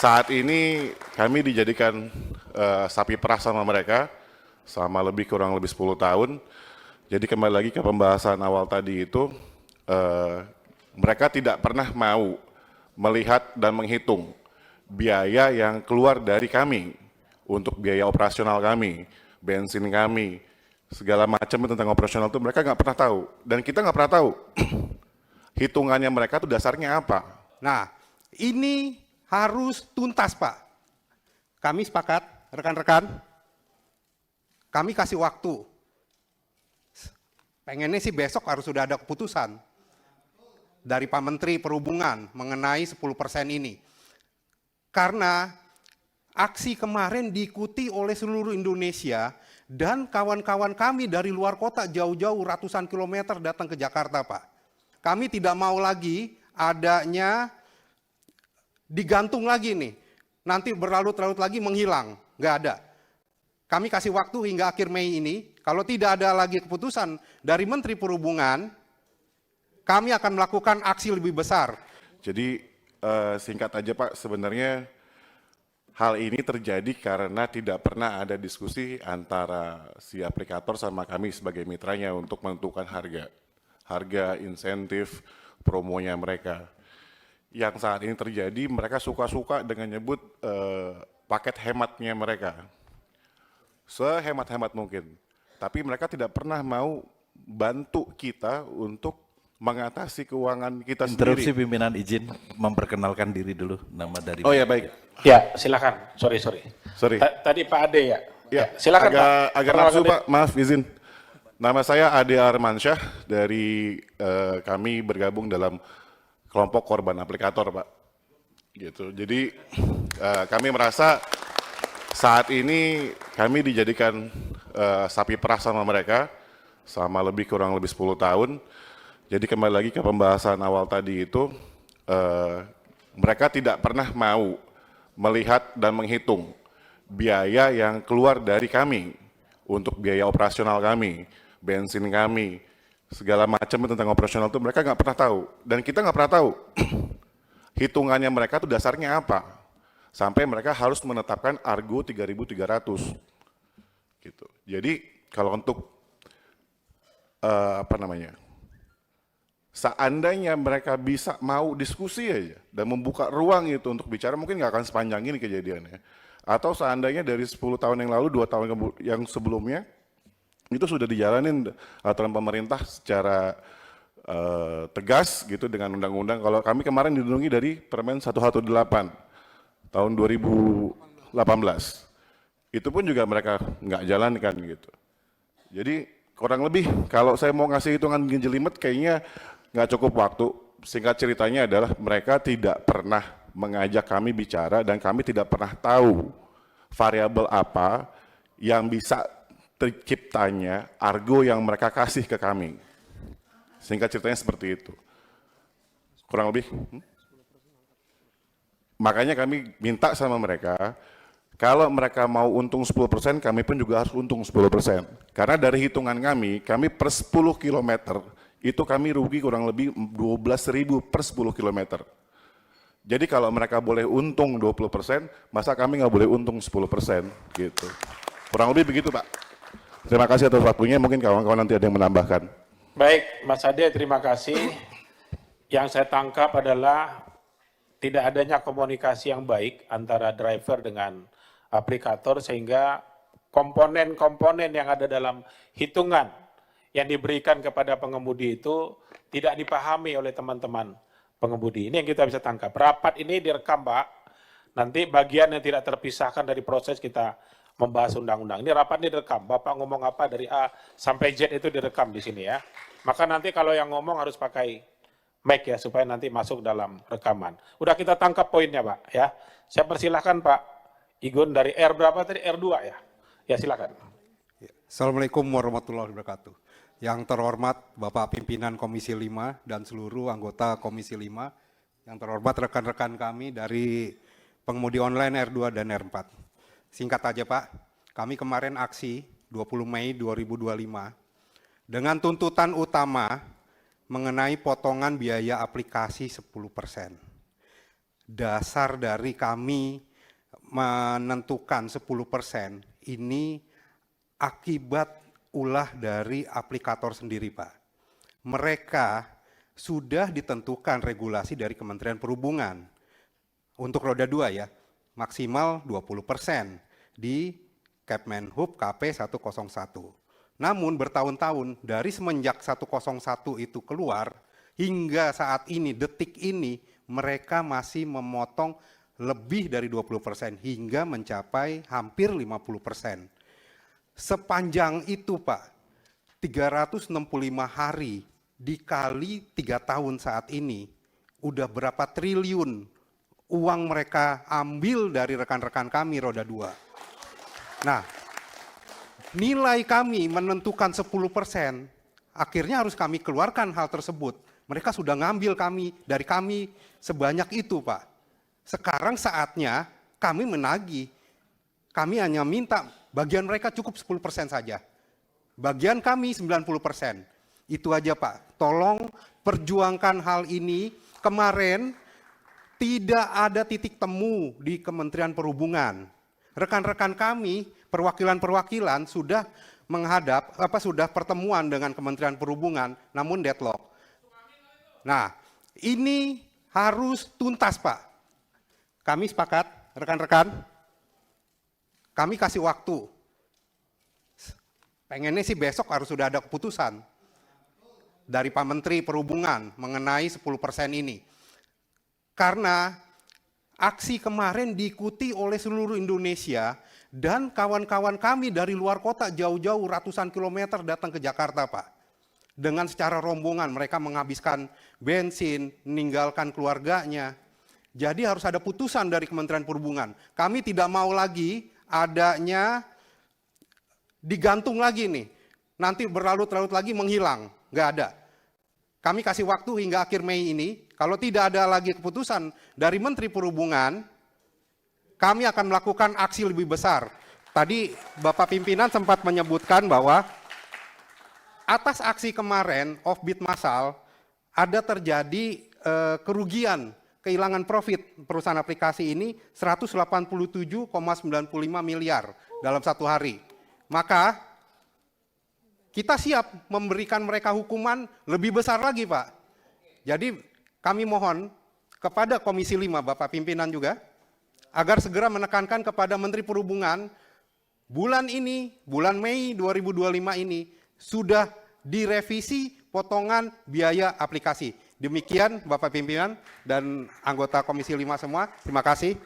Saat ini kami dijadikan sapi perah sama mereka selama kurang lebih 10 tahun. Jadi kembali lagi ke pembahasan awal tadi itu, mereka tidak pernah mau melihat dan menghitung biaya yang keluar dari kami untuk biaya operasional kami, bensin kami, segala macam tentang operasional itu mereka nggak pernah tahu. Dan kita nggak pernah tahu hitungannya mereka itu dasarnya apa. Nah, ini harus tuntas, Pak. Kami sepakat, rekan-rekan, kami kasih waktu. Pengennya sih besok harus sudah ada keputusan dari Pak Menteri Perhubungan mengenai 10% ini. Karena aksi kemarin diikuti oleh seluruh Indonesia dan kawan-kawan kami dari luar kota jauh-jauh ratusan kilometer datang ke Jakarta, Pak. Kami tidak mau lagi adanya digantung lagi nih, nanti berlarut-larut lagi menghilang, nggak ada. Kami kasih waktu hingga akhir Mei ini, kalau tidak ada lagi keputusan dari Menteri Perhubungan, kami akan melakukan aksi lebih besar. Jadi singkat aja Pak, sebenarnya hal ini terjadi karena tidak pernah ada diskusi antara si aplikator sama kami sebagai mitranya untuk menentukan harga insentif, promonya mereka. Yang saat ini terjadi, mereka suka-suka dengan nyebut paket hematnya mereka. Sehemat-hemat mungkin. Tapi mereka tidak pernah mau bantu kita untuk mengatasi keuangan kita sendiri. Interupsi pimpinan, izin memperkenalkan diri dulu, nama dari. Oh ya baik. Ya silakan, sorry. Tadi Pak Ade ya? Ya, silakan Pak. Agak nafsu Pak, maaf izin. Nama saya Ade Armansyah, dari kami bergabung dalam kelompok korban aplikator Pak. Gitu. Jadi kami merasa saat ini kami dijadikan sapi perah sama mereka selama kurang lebih 10 tahun. Jadi kembali lagi ke pembahasan awal tadi itu, mereka tidak pernah mau melihat dan menghitung biaya yang keluar dari kami untuk biaya operasional kami, bensin kami, segala macam tentang operasional itu mereka nggak pernah tahu. Dan kita nggak pernah tahu hitungannya mereka itu dasarnya apa. Sampai mereka harus menetapkan Argo 3.300. Gitu. Jadi kalau untuk seandainya mereka bisa mau diskusi aja dan membuka ruang itu untuk bicara, mungkin nggak akan sepanjang ini kejadiannya. Atau seandainya dari 10 tahun yang lalu, 2 tahun yang sebelumnya, itu sudah dijalanin aturan pemerintah secara tegas gitu dengan undang-undang. Kalau kami kemarin dilindungi dari Permen 118 tahun 2018. Itu pun juga mereka nggak jalankan gitu. Jadi kurang lebih kalau saya mau ngasih hitungan jelimet kayaknya nggak cukup waktu. Singkat ceritanya adalah mereka tidak pernah mengajak kami bicara dan kami tidak pernah tahu variabel apa yang bisa terciptanya Argo yang mereka kasih ke kami. Singkat ceritanya seperti itu. Kurang lebih. Makanya kami minta sama mereka, kalau mereka mau untung 10%, kami pun juga harus untung 10%. Karena dari hitungan kami per 10 km, itu kami rugi kurang lebih 12.000 per 10 km. Jadi kalau mereka boleh untung 20%, masa kami nggak boleh untung 10%, gitu. Kurang lebih begitu Pak. Terima kasih atas waktunya, mungkin kawan-kawan nanti ada yang menambahkan. Baik, Mas Ade, terima kasih. Yang saya tangkap adalah tidak adanya komunikasi yang baik antara driver dengan aplikator sehingga komponen-komponen yang ada dalam hitungan yang diberikan kepada pengemudi itu tidak dipahami oleh teman-teman pengemudi. Ini yang kita bisa tangkap. Rapat ini direkam Pak, nanti bagian yang tidak terpisahkan dari proses kita membahas undang-undang. Ini rapat ini direkam, Bapak ngomong apa dari A sampai Z itu direkam di sini ya. Maka nanti kalau yang ngomong harus pakai mic ya, supaya nanti masuk dalam rekaman. Udah kita tangkap poinnya Pak ya. Saya persilahkan Pak Igun dari R berapa tadi? R2 ya? Ya silakan. Assalamualaikum warahmatullahi wabarakatuh. Yang terhormat Bapak Pimpinan Komisi 5 dan seluruh anggota Komisi 5, yang terhormat rekan-rekan kami dari pengemudi online R2 dan R4. Singkat aja Pak, kami kemarin aksi 20 Mei 2025 dengan tuntutan utama mengenai potongan biaya aplikasi 10%. dasar dari kami menentukan 10% ini akibat ulah dari aplikator sendiri, Pak. Mereka sudah ditentukan regulasi dari Kementerian Perhubungan. Untuk roda 2 ya, maksimal 20% di Kepmenhub KP 101. Namun bertahun-tahun dari semenjak 101 itu keluar hingga saat ini, detik ini, mereka masih memotong lebih dari 20% hingga mencapai hampir 50%. Sepanjang itu Pak, 365 hari dikali 3 tahun saat ini, udah berapa triliun uang mereka ambil dari rekan-rekan kami roda 2. Nah, nilai kami menentukan 10%, akhirnya harus kami keluarkan hal tersebut. Mereka sudah ngambil dari kami sebanyak itu Pak. Sekarang saatnya kami menagih. Kami hanya minta bagian mereka cukup 10% saja. Bagian kami 90%. Itu aja Pak. Tolong perjuangkan hal ini. Kemarin tidak ada titik temu di Kementerian Perhubungan. Rekan-rekan kami, perwakilan-perwakilan sudah sudah pertemuan dengan Kementerian Perhubungan, namun deadlock. Nah, ini harus tuntas Pak. Kami sepakat, rekan-rekan, kami kasih waktu. Pengennya sih besok harus sudah ada keputusan dari Pak Menteri Perhubungan mengenai 10% ini. Karena aksi kemarin diikuti oleh seluruh Indonesia dan kawan-kawan kami dari luar kota jauh-jauh ratusan kilometer datang ke Jakarta Pak. Dengan secara rombongan mereka menghabiskan bensin, meninggalkan keluarganya. Jadi harus ada putusan dari Kementerian Perhubungan. Kami tidak mau lagi adanya digantung lagi nih. Nanti berlarut-larut lagi menghilang. Nggak ada. Kami kasih waktu hingga akhir Mei ini. Kalau tidak ada lagi keputusan dari Menteri Perhubungan, kami akan melakukan aksi lebih besar. Tadi Bapak Pimpinan sempat menyebutkan bahwa atas aksi kemarin offbeat massal ada terjadi kerugian, kehilangan profit perusahaan aplikasi ini 187,95 miliar dalam satu hari. Maka kita siap memberikan mereka hukuman lebih besar lagi Pak. Jadi kami mohon kepada Komisi 5 Bapak Pimpinan juga, agar segera menekankan kepada Menteri Perhubungan, bulan ini, bulan Mei 2025 ini, sudah direvisi potongan biaya aplikasi. Demikian Bapak Pimpinan dan anggota Komisi 5 semua, terima kasih.